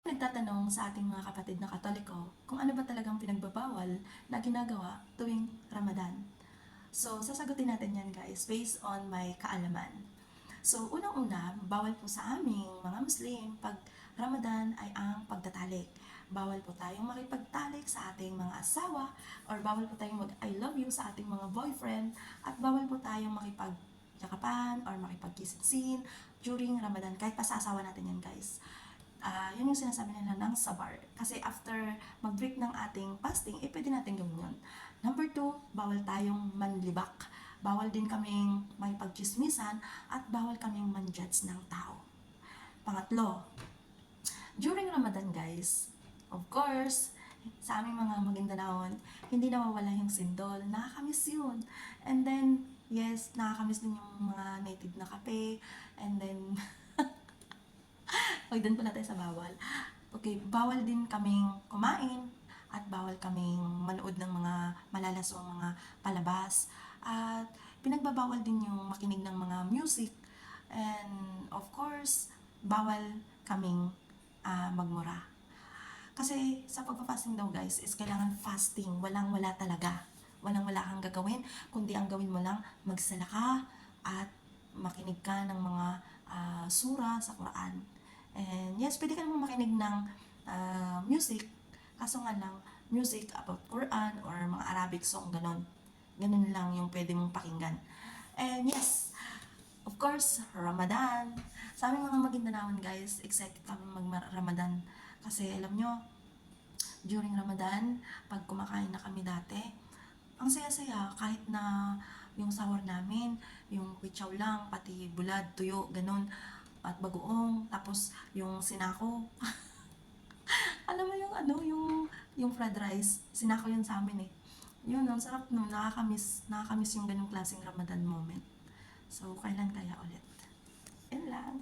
Nagtatanong sa ating mga kapatid na Katoliko kung ano ba talagang pinagbabawal na ginagawa tuwing Ramadan. So, sasagutin natin yan guys based on my kaalaman. So, unang-una, bawal po sa aming mga Muslim pag Ramadan ay ang pagtatalik. Bawal po tayong makipagtalik sa ating mga asawa or bawal po tayong mag-I love you sa ating mga boyfriend at bawal po tayong makipag-yakapan or makipag-kissing during Ramadan kahit pasasawa natin yan guys. Yun yung sinasabi nila ng sabar. Kasi after mag-break ng ating fasting, pwede natin gawin yun. Number 2, bawal tayong manlibak. Bawal din kaming may pagchismisan at bawal kaming manjudge ng tao. Pangatlo, during Ramadan guys, of course, sa aming mga Magindanaon, hindi nawawala yung sindol. Nakakamiss yun. And then, yes, nakakamiss din yung mga native na kape. And then, doon pala tayo sa bawal. Okay, bawal din kaming kumain at bawal kaming manood ng mga malalaswang mga palabas. At pinagbabawal din yung makinig ng mga music. And of course, bawal kaming magmura. Kasi sa pagpa-fasting daw guys, is kailangan fasting. Walang-wala talaga. Walang-wala kang gagawin, kundi ang gawin mo lang, magsala ka at makinig ka ng mga sura sa Quran. And yes, pwede ka naman makinig ng music, kaso nga lang, music about Quran or mga Arabic song, ganon. Ganon lang yung pwede mong pakinggan. And yes, of course, Ramadan. Sa aming mga Magindanaon guys, excited kami mag-Ramadan. Kasi alam nyo, during Ramadan, pag kumakain na kami dati, ang saya-saya kahit na yung sahur namin, yung kwitsaw lang, pati bulad, tuyo, ganon at bagoong, tapos yung sinako. Alam mo yung yung fried rice, sinako yun sa amin eh. Yun, ang sarap nun, nakakamiss yung ganung klaseng Ramadan moment. So, kailan kaya ulit? Yun lang.